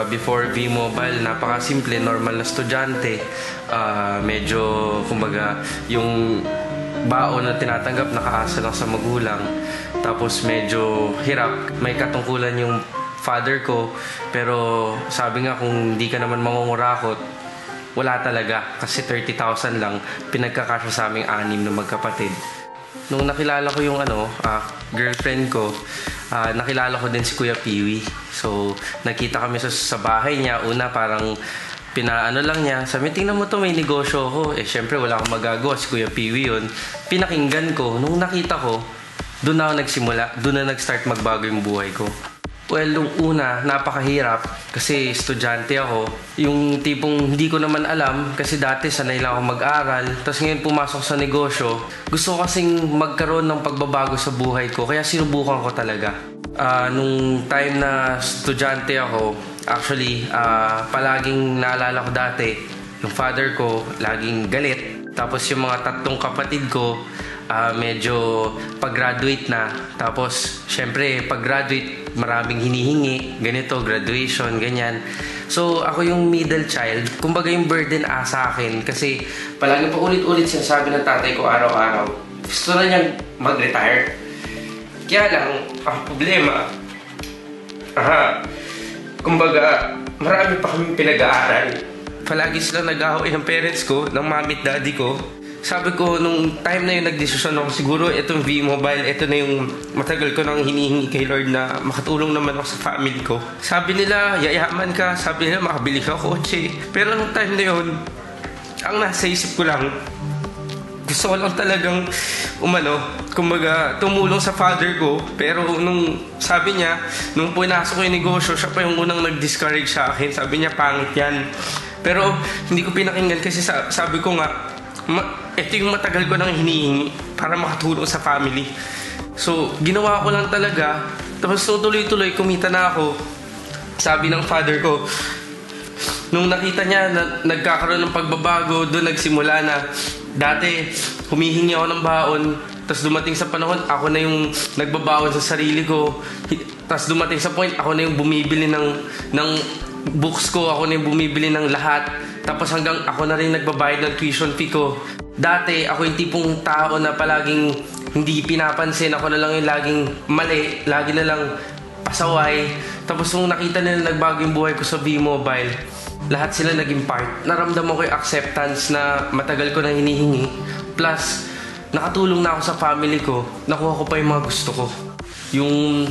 before V-Mobile, napakasimple, normal na estudyante. Medyo, kumbaga, yung baon na tinatanggap, nakaasa lang sa magulang. Tapos medyo hirap, may katungkulan yung father ko. Pero sabi nga, kung hindi ka naman mangungurakot, wala talaga. Kasi 30,000 lang, pinagkakasya sa aming 6 na magkapatid. Nung nakilala ko yung girlfriend ko, nakilala ko din si Kuya Piwi. So, nakita kami sa bahay niya. Una, parang pinaano lang niya. Sabi, tingnan mo to, may negosyo ko. Syempre, wala akong magagawa. Si Kuya Piwi yun. Pinakinggan ko. Nung nakita ko, doon na ako nagsimula. Doon na nag-start magbago yung buhay ko. Well, nung una, napakahirap kasi estudyante ako. Yung tipong hindi ko naman alam kasi dati sanay lang ako mag-aral. Tapos ngayon pumasok sa negosyo. Gusto ko kasing magkaroon ng pagbabago sa buhay ko kaya sinubukan ko talaga. Nung time na estudyante ako, actually, palaging naalala ko dati, yung father ko laging galit. Tapos yung mga 3 kapatid ko, medyo pag-graduate na. Tapos, syempre, pag-graduate, maraming hinihingi. Ganito, graduation, ganyan. So, ako yung middle child. Kumbaga yung burden sa akin. Kasi, palagi pa ulit-ulit sinasabi ng tatay ko araw-araw. Gusto na niyang mag-retire. Kaya lang, ang problema, kumbaga, marami pa kaming pinag-aaral. Palagi silang nag-away ng parents ko, ng mami at daddy ko. Sabi ko, nung time na yun, nagdesisyon ako, siguro itong V-Mobile, ito na yung matagal ko nang hinihingi kay Lord na makatulong naman ako sa family ko. Sabi nila, yayaman ka. Sabi nila, makabili ka kotse. Pero nung time na yun, ang nasa isip ko lang, gusto ko lang talagang kumbaga, tumulong sa father ko. Pero nung sabi niya, nung pinasok ko yung negosyo, siya pa yung unang nag-discourage sa akin. Sabi niya, pangit yan. Pero hindi ko pinakinggan kasi sabi ko nga, ito yung matagal ko nang hinihingi para makatulong sa family. So, ginawa ko lang talaga. Tapos tuloy-tuloy, kumita na ako. Sabi ng father ko, nung nakita niya na nagkakaroon ng pagbabago, doon nagsimula na. Dati, humihingi ako ng baon. Tapos dumating sa panahon, ako na yung nagbabaon sa sarili ko. Tapos dumating sa point, ako na yung bumibili ng books ko. Ako na yung bumibili ng lahat. Tapos hanggang ako na rin nagbabayad ng tuition fee ko. Dati, ako yung tipong tao na palaging hindi pinapansin. Ako na lang yung laging mali. Lagi na lang pasaway. Tapos nung nakita nila nagbago yung buhay ko sa V-Mobile, lahat sila naging part. Naramdaman ko yung acceptance na matagal ko na hinihingi. Plus, nakatulong na ako sa family ko. Nakuha ko pa yung mga gusto ko. Yung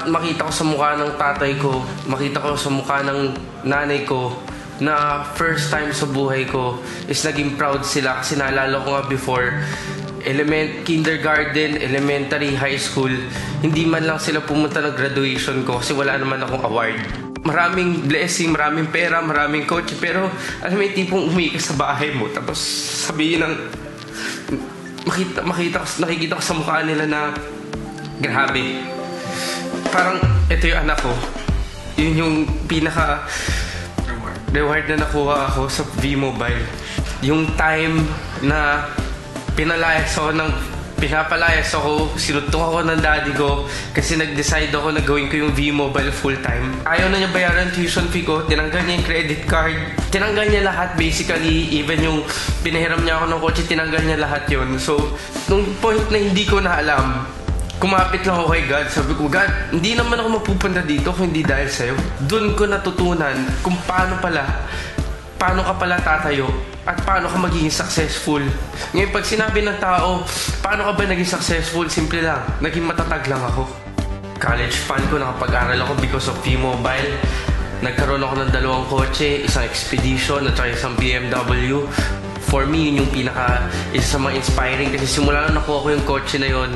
makita ko sa mukha ng tatay ko, makita ko sa mukha ng nanay ko, na first time sa buhay ko is naging proud sila kasi naalala ko nga before kindergarten, elementary, high school, hindi man lang sila pumunta ng graduation ko kasi wala naman akong award. Maraming blessing, maraming pera, maraming coach, pero alam mo yung tipong umiika sa bahay mo tapos sabihin ng nakikita ko sa mukha nila na grabe, parang ito yung anak ko. Yun yung pinaka reward na nakuha ako sa V-Mobile. Yung time na pinapalayas ako, sinutong ako ng daddy ko kasi nag-decide ako na gawin ko yung V-Mobile full-time. Ayaw na niya bayaran tuition fee ko, tinanggal niya yung credit card, tinanggal niya lahat basically, even yung pinahiram niya ako ng kotse, tinanggal niya lahat yun. So, nung point na hindi ko na alam, kumapit lang ako kay God. Sabi ko, God, hindi naman ako mapupunta dito kung hindi dahil sa'yo. Doon ko natutunan kung paano ka pala tatayo at paano ka magiging successful. Ngayon, pag sinabi ng tao, paano ka ba naging successful? Simple lang, naging matatag lang ako. College fund ko, nakapag-aral ako because of V-Mobile. Nagkaroon ako ng 2 kotse, isang Expedition at isang BMW. For me, yun yung isa sa mga inspiring kasi simula nung nakuha ko yung kotse na yun,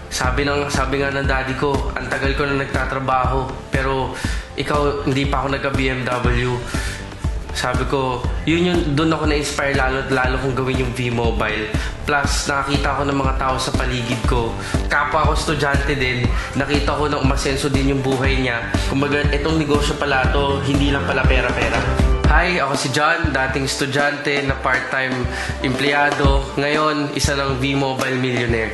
sabi nga ng daddy ko, ang tagal ko na nagtatrabaho, pero ikaw, hindi pa ako nagka-BMW. Sabi ko, doon ako na-inspire lalo kong gawin yung V-Mobile. Plus, nakakita ko ng mga tao sa paligid ko. Kapwa ako estudyante din, nakita ko na umasenso din yung buhay niya. Kumbaga, itong negosyo pala to, hindi lang pala pera-pera. Hi, ako si John, dating estudyante na part-time empleyado. Ngayon, isa ng V-Mobile millionaire.